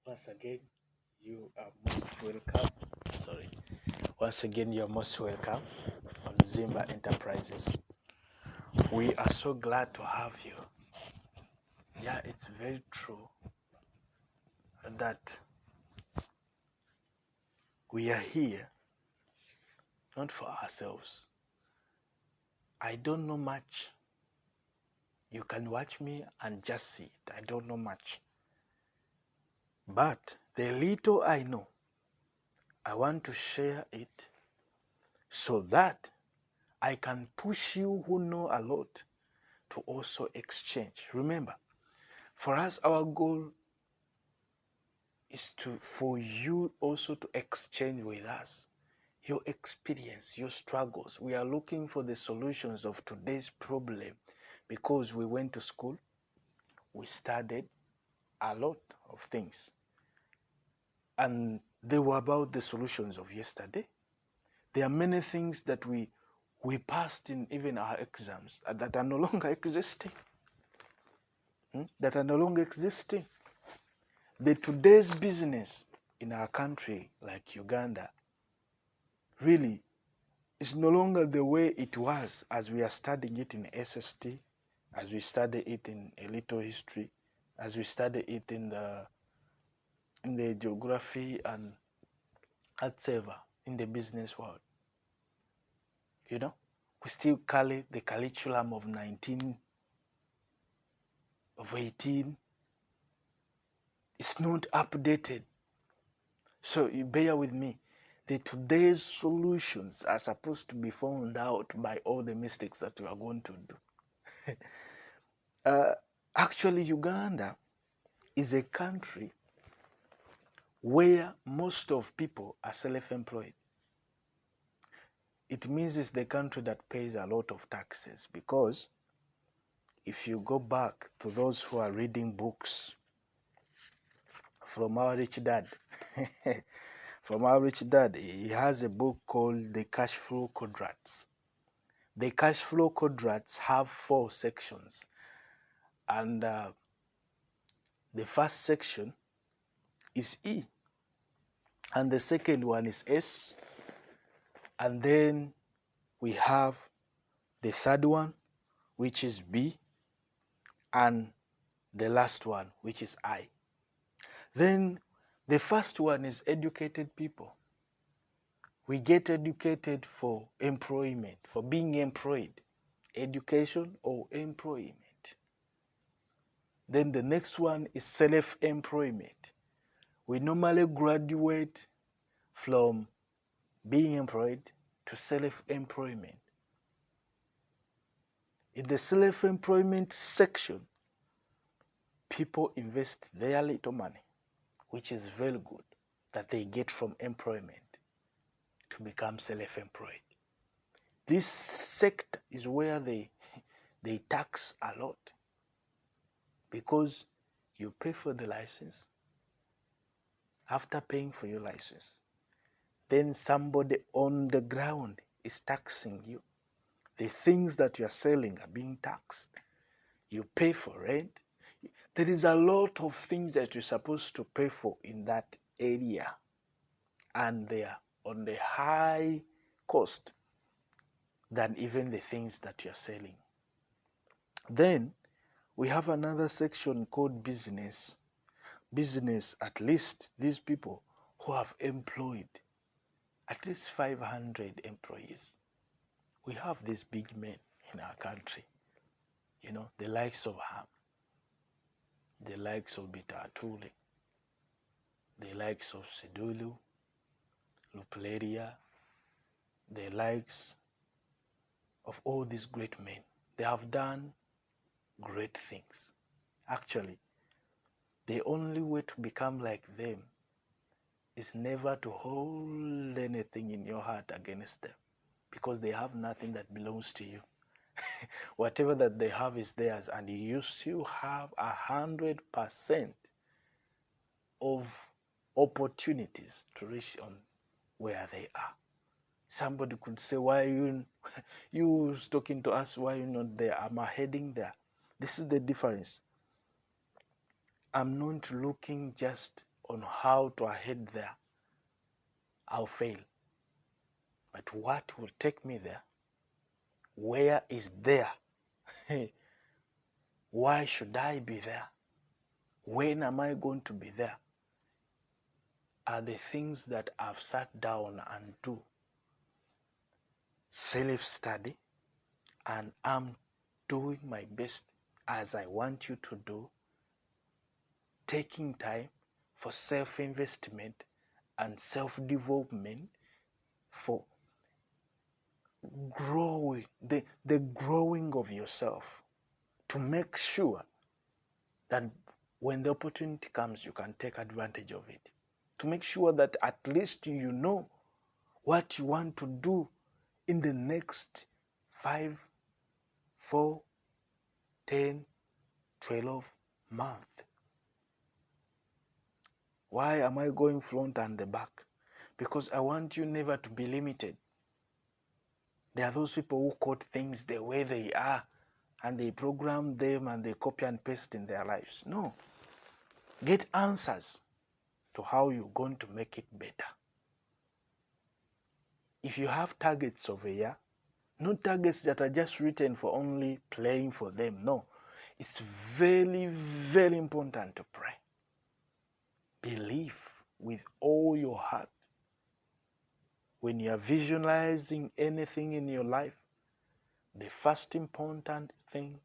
Once again, you are most welcome. Sorry. Once again, you're most welcome on Zimba Enterprises. We are so glad to have you. Yeah, it's very true that we are here not for ourselves. I don't know much. You can watch me and just see it. I don't know much. But the little I know, I want to share it so that I can push you who know a lot to also exchange. Remember, for us, our goal is for you also to exchange with us your experience, your struggles. We are looking for the solutions of today's problem because we went to school, we studied a lot of things, and they were about the solutions of yesterday. There are many things that we passed in even our exams that are no longer existing. That are no longer existing. The today's business in our country, like Uganda, really is no longer the way it was as we are studying it in SST, as we study it in a little history, as we study it in the geography and whatever in the business world. You know, we still carry the curriculum of 18. It's not updated. So you bear with me. The today's solutions are supposed to be found out by all the mistakes that we are going to do. Actually, Uganda is a country where most of people are self-employed. It means it's the country that pays a lot of taxes, because if you go back to those who are reading books from our rich dad, from our rich dad, he has a book called The Cash Flow Quadrants. The cash flow quadrants have 4 sections, and the first section is E, and the second one is S, and then we have the third one, which is B, and the last one, which is I. Then the first one is educated people. We get educated for employment, for being employed, education or employment. Then the next one is self-employment. We normally graduate from being employed to self-employment. In the self-employment section, people invest their little money, which is very good, that they get from employment to become self-employed. This sector is where they tax a lot, because you pay for the license. After paying for your license, then somebody on the ground is taxing you. The things that you are selling are being taxed. You pay for rent. There is a lot of things that you're supposed to pay for in that area, and they are on the high cost than even the things that you're selling. Then we have another section called business. Business, at least these people who have employed at least 500 employees. We have these big men in our country, the likes of Ham, the likes of Bitatule, the likes of Sedulu, Lupleria, the likes of all these great men. They have done great things. Actually, the only way to become like them is never to hold anything in your heart against them, because they have nothing that belongs to you. Whatever that they have is theirs, and you still have 100% of opportunities to reach on where they are. Somebody could say, why are you talking to us, why are you not there? I'm heading there. This is the difference. I'm not looking just on how to head there, I'll fail. But what will take me there? Where is there? Why should I be there? When am I going to be there? Are the things that I've sat down and do self-study, and I'm doing my best as I want you to do, taking time for self-investment and self-development, for growing, the growing of yourself, to make sure that when the opportunity comes, you can take advantage of it. To make sure that at least you know what you want to do in the next 5, 4, 10, 12 months. Why am I going front and the back? Because I want you never to be limited. There are those people who quote things the way they are, and they program them and they copy and paste in their lives. No. Get answers to how you're going to make it better. If you have targets of a year, not targets that are just written for only playing for them. No. It's very, very important to pray. Believe with all your heart. When you are visualizing anything in your life, the first important thing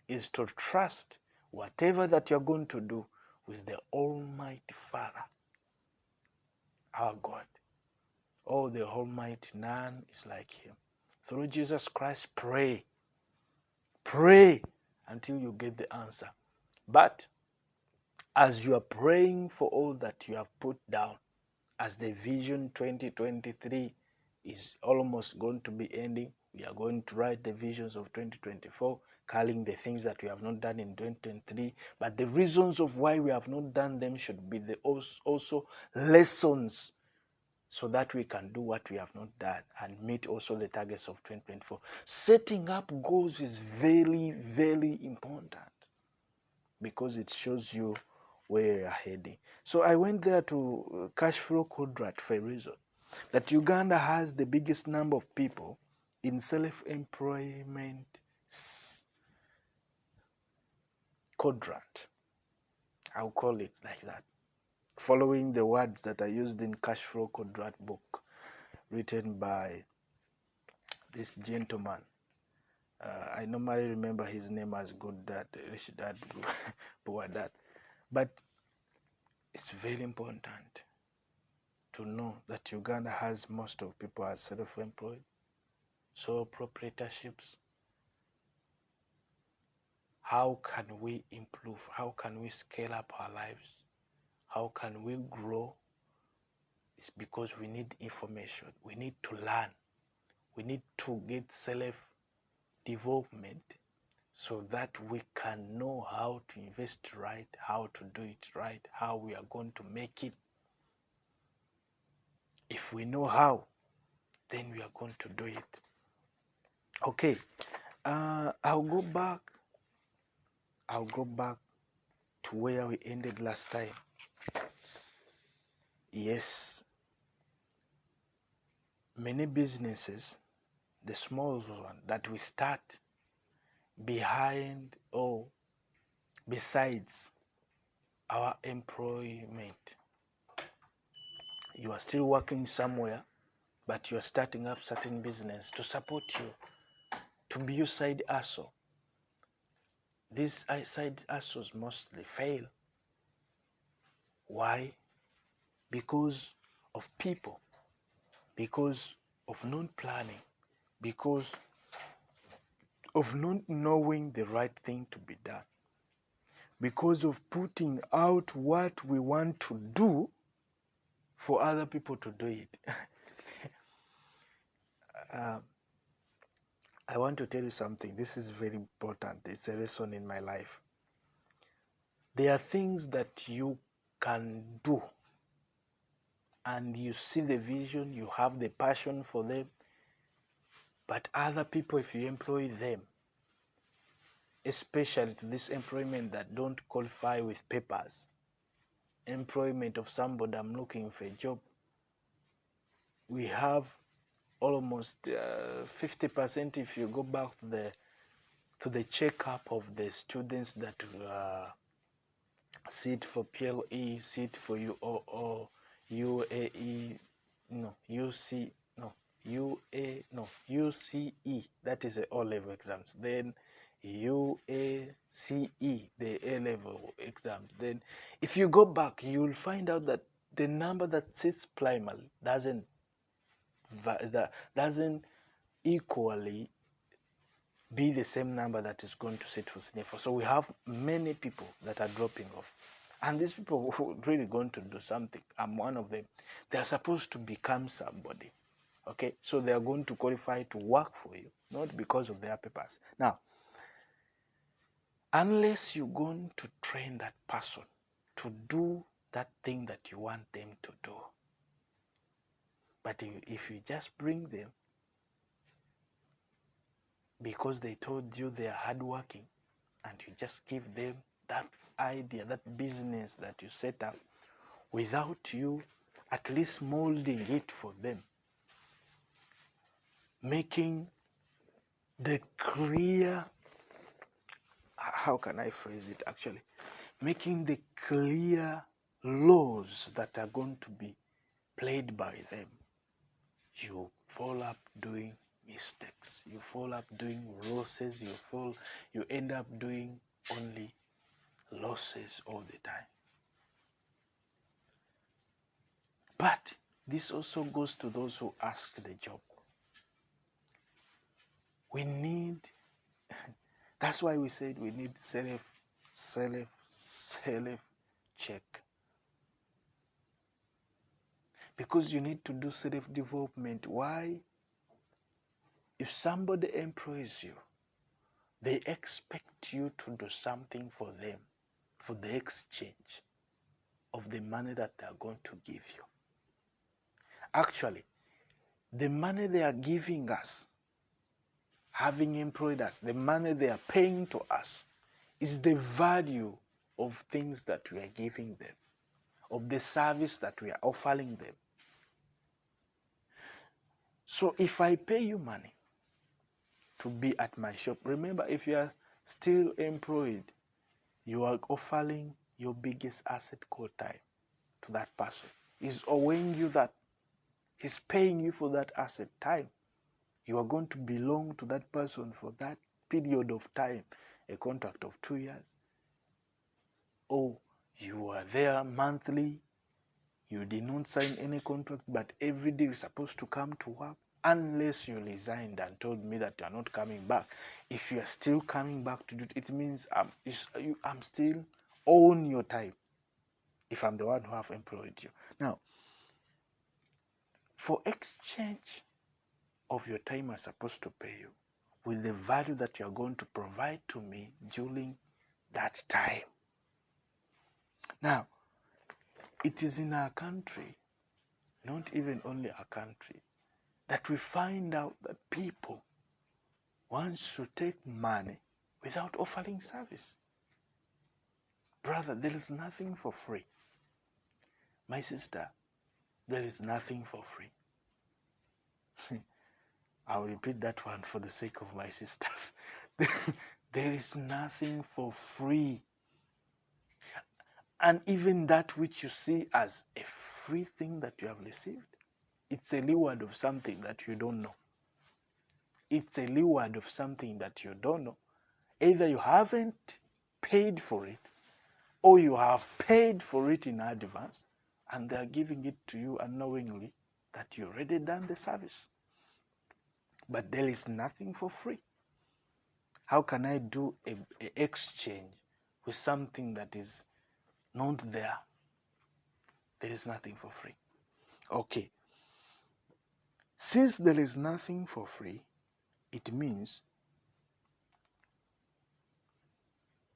is to trust whatever that you're going to do with the Almighty Father, our God. Oh, the Almighty, none is like Him. Through Jesus Christ, pray. Pray until you get the answer. But as you are praying for all that you have put down, as the Vision 2023 is almost going to be ending, we are going to write the visions of 2024, calling the things that we have not done in 2023. But the reasons of why we have not done them should be also lessons, so that we can do what we have not done and meet also the targets of 2024. Setting up goals is very, very important, because it shows you where you're heading. So I went there to cash flow quadrant for a reason. That Uganda has the biggest number of people in self-employment quadrant. I'll call it like that, following the words that are used in cash flow quadrant book written by this gentleman. I normally remember his name as Good Dad, Rich Dad, Poor Dad. But it's very important to know that Uganda has most of people as self-employed, sole proprietorships. How can we improve? How can we scale up our lives? How can we grow? It's because we need information. We need to learn. We need to get self-development so that we can know how to invest right, how to do it right, how we are going to make it. If we know how, then we are going to do it. Okay, I'll go back to where we ended last time. Yes, many businesses, the small one that we start behind or besides our employment, you are still working somewhere, but you are starting up certain business to support you, to be your side hustle. These side hustles mostly fail. Why? Because of people, because of non-planning, because of not knowing the right thing to be done, because of putting out what we want to do for other people to do it. I want to tell you something. This is very important. It's a lesson in my life. There are things that you can do, and you see the vision, you have the passion for them, but other people, if you employ them, especially to this employment that don't qualify with papers, employment of somebody, I'm looking for a job, we have almost 50% if you go back to the checkup of the students that sit for PLE, sit for UOO, UAE, no, UC, no, UA, no, UCE, that is the O-level exams. Then UACE, the A-level exams. Then if you go back, you'll find out that the number that sits primary doesn't equally be the same number that is going to sit for senior. So we have many people that are dropping off. And these people who are really going to do something, I'm one of them. They are supposed to become somebody. Okay? So they are going to qualify to work for you, not because of their papers. Now, unless you're going to train that person to do that thing that you want them to do, but if you just bring them because they told you they are hardworking, and you just give them that idea, that business that you set up, without you at least molding it for them, making the clear, how can I phrase it actually, making the clear laws that are going to be played by them, you fall up doing mistakes, you fall up doing losses, you end up doing only losses all the time. But this also goes to those who ask the job. We need, that's why we said we need self check. Because you need to do self-development. Why? If somebody employs you, they expect you to do something for them, for the exchange of the money that they are going to give you. Actually, the money they are giving us, having employed us, the money they are paying to us, is the value of things that we are giving them, of the service that we are offering them. So if I pay you money to be at my shop, remember, if you are still employed, you are offering your biggest asset called time to that person. He's owing you that. He's paying you for that asset, time. You are going to belong to that person for that period of time, a contract of 2 years. Or you are there monthly, you did not sign any contract, but every day you're supposed to come to work, unless you resigned and told me that you are not coming back. If you are still coming back to do it, it means I'm still on your time, if I'm the one who have employed you. Now, for exchange of your time, I'm supposed to pay you with the value that you are going to provide to me during that time. Now, it is in our country, not even only our country, that we find out that people want to take money without offering service. Brother, there is nothing for free. My sister, there is nothing for free. I'll repeat that one for the sake of my sisters. There is nothing for free. And even that which you see as a free thing that you have received, it's a reward of something that you don't know. It's a reward of something that you don't know. Either you haven't paid for it, or you have paid for it in advance, and they are giving it to you unknowingly that you already done the service. But there is nothing for free. How can I do an exchange with something that is not there? There is nothing for free. Okay. Since there is nothing for free, it means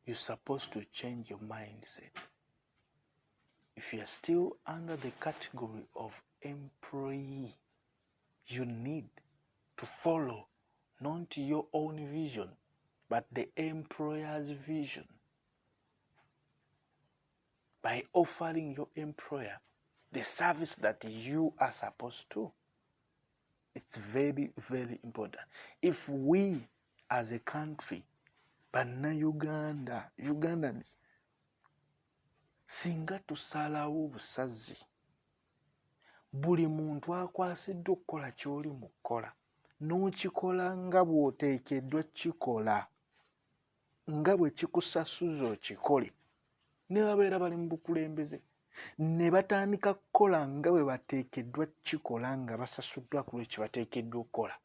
you're supposed to change your mindset. If you are still under the category of employee, you need to follow not your own vision, but the employer's vision. by offering your employer the service that you are supposed to. It's very, very important. If we as a country, Ugandans, singa tusalawo obusazi, buli muntu akwasiddwa okukola ky'oli mu kukola, n'okikola nga bw'oteekeddwa kikola, nga bwe kikusasuza okikole, ne babeera bali mu bukulembeze ne batandika kukola nga bwe bateekeddwa kikola nga basasuddwa ku ekyo bateekeddwa okukola,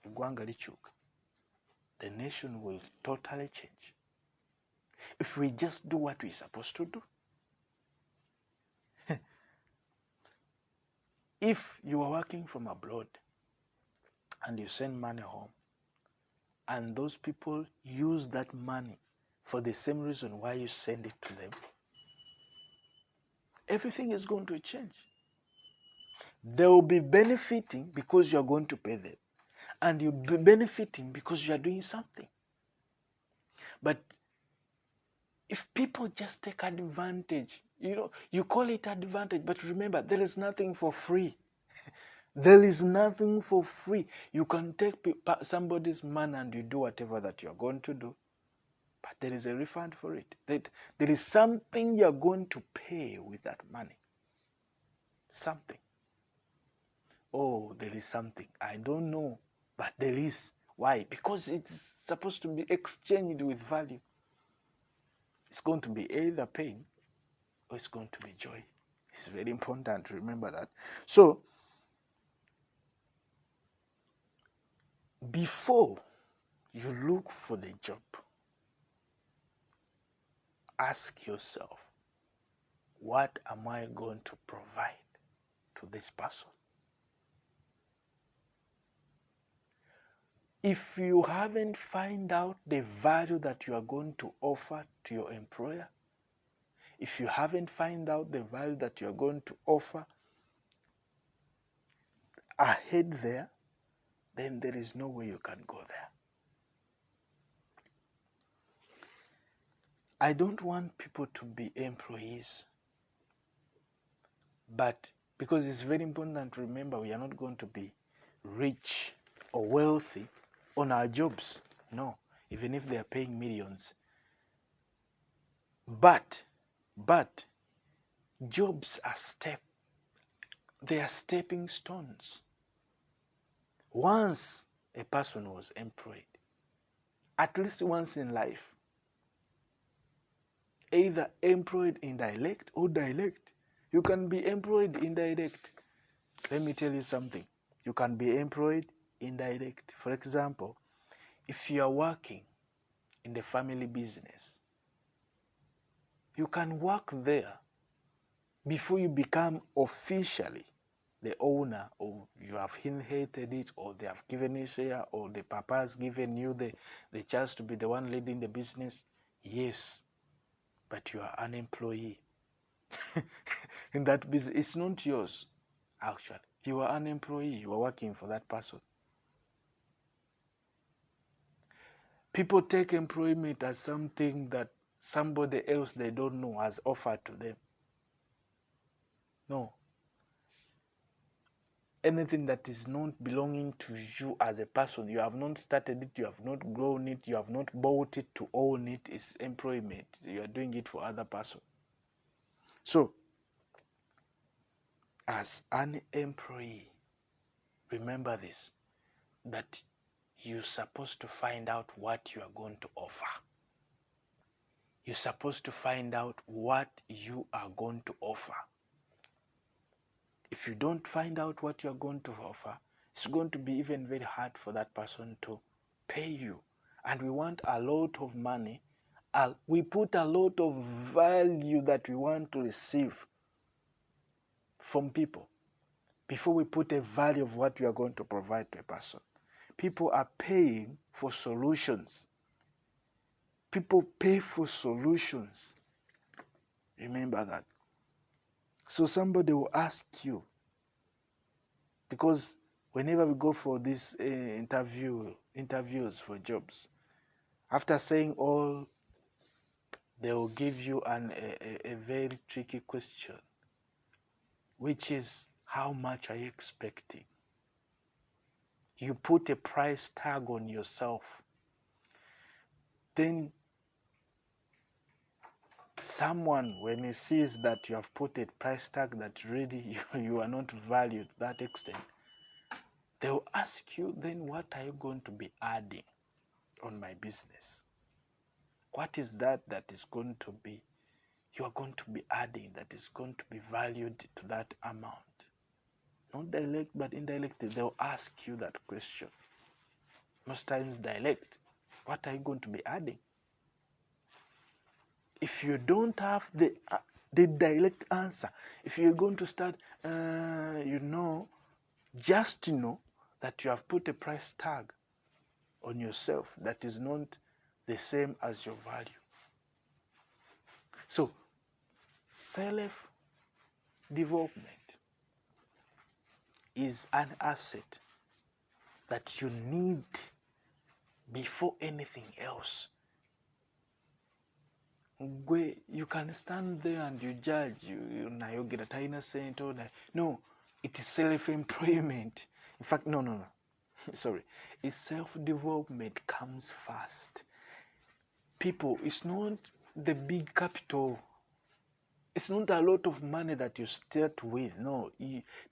eggwanga likyuka. The nation will totally change if we just do what we're supposed to do. If you are working from abroad and you send money home, and those people use that money for the same reason why you send it to them, everything is going to change. They will be benefiting because you are going to pay them, and you'll be benefiting because you are doing something. But if people just take advantage, you call it advantage, but remember, there is nothing for free. There is nothing for free. You can take somebody's money and you do whatever that you're going to do, but there is a refund for it. There is something you're going to pay with that money. Something. Oh, there is something. I don't know, but there is. Why? Because it's supposed to be exchanged with value. It's going to be either pain or it's going to be joy. It's very important to remember that. So, before you look for the job, ask yourself, what am I going to provide to this person? If you haven't found out the value that you are going to offer to your employer, if you haven't found out the value that you are going to offer ahead there, then there is no way you can go there. I don't want people to be employees, but because it's very important to remember, we are not going to be rich or wealthy on our jobs. No, even if they are paying millions. But jobs are they are stepping stones. Once a person was employed, at least once in life, either employed indirect or direct. You can be employed indirect. Let me tell you something. You can be employed indirect. For example, if you are working in the family business, you can work there before you become officially the owner, or you have inherited it, or they have given you share, or the papa has given you the chance to be the one leading the business. Yes, but you are an employee. In that business, it's not yours, actually. You are an employee. You are working for that person. People take employment as something that somebody else they don't know has offered to them. No. Anything that is not belonging to you as a person, you have not started it, you have not grown it, you have not bought it to own it, is employment. You are doing it for other person. So, as an employee, remember this, that you're supposed to find out what you are going to offer. You're supposed to find out what you are going to offer. If you don't find out what you're going to offer, it's going to be even very hard for that person to pay you. And we want a lot of money. We put a lot of value that we want to receive from people before we put a value of what we are going to provide to a person. People are paying for solutions. People pay for solutions. Remember that. So somebody will ask you, because whenever we go for these interviews for jobs, after saying all they will give you a very tricky question, which is, how much are you expecting? You put a price tag on yourself. Then someone, when he sees that you have put a price tag that really you are not valued to that extent, they will ask you, then what are you going to be adding on my business? What is that is going to be, you are going to be adding, that is going to be valued to that amount? Not direct, but indirectly, they'll ask you that question. Most times direct, what are you going to be adding? If you don't have the direct answer, if you're going to start, just to know that you have put a price tag on yourself that is not the same as your value. So, self-development is an asset that you need before anything else. You can stand there and you judge, you get a tiny cent or no, it is self-employment. In fact, no. Sorry, it's self-development comes first. People, it's not the big capital. It's not a lot of money that you start with. No,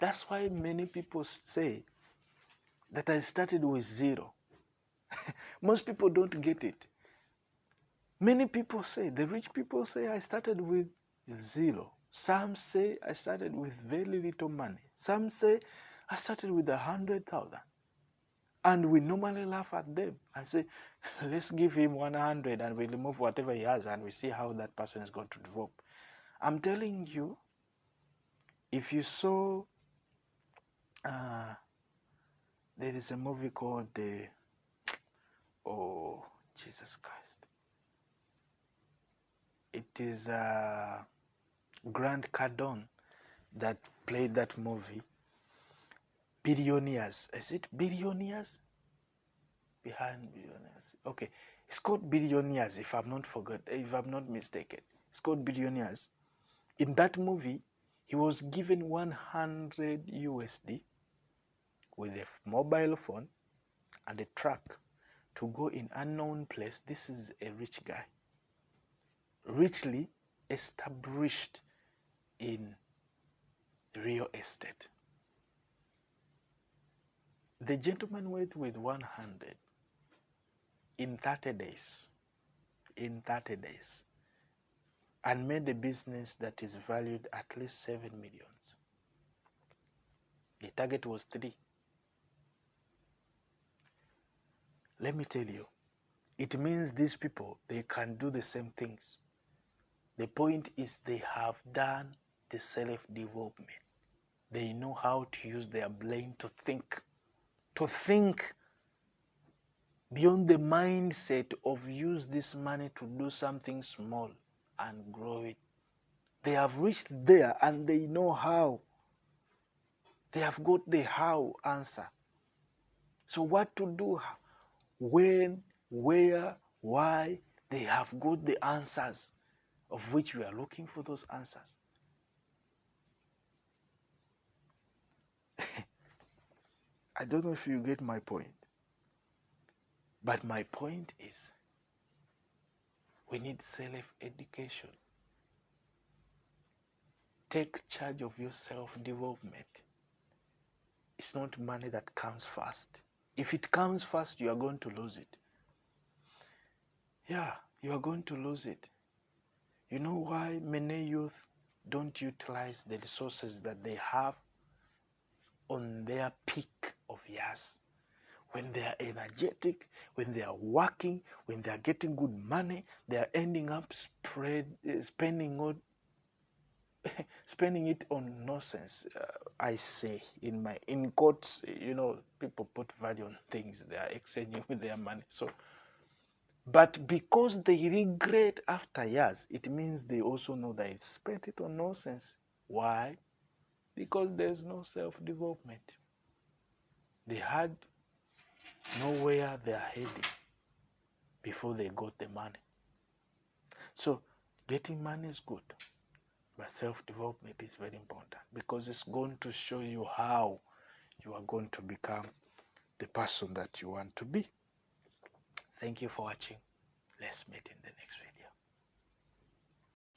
that's why many people say that I started with zero. Most people don't get it. Many people say, the rich people say, I started with zero. Some say I started with very little money. Some say I started with 100,000. And we normally laugh at them and say, let's give him 100 and we remove whatever he has and we see how that person is going to develop. I'm telling you, if you saw, there is a movie called oh, Jesus Christ. It is Grant Cardone that played that movie. Billionaires. Is it Billionaires? Behind Billionaires. Okay. It's called Billionaires, if I'm not mistaken. It's called Billionaires. In that movie, he was given 100 USD with a mobile phone and a truck to go in unknown place. This is a rich guy, richly established in real estate. The gentleman went with 100 in 30 days. And made a business that is valued at least 7 million. The target was 3. Let me tell you, it means these people, they can do the same things. The point is they have done the self-development. They know how to use their brain to think beyond the mindset of use this money to do something small and grow it. They have reached there and they know how. They have got the how answer. So what to do, when, where, why, they have got the answers of which we are looking for those answers. I don't know if you get my point. But my point is, we need self-education. Take charge of your self-development. It's not money that comes first. If it comes first, you are going to lose it. Yeah, you are going to lose it. You know why many youth don't utilize the resources that they have on their peak of years? When they are energetic, when they are working, when they are getting good money, they are ending up spending it on nonsense. I say in quotes, people put value on things they are exchanging with their money. So, but because they regret after years, it means they also know that they spent it on nonsense. Why? Because there's no self-development. They had nowhere they are heading before they got the money. So Getting money is good, but self-development is very important because it's going to show you how you are going to become the person that you want to be. Thank you for watching. Let's meet in the next video.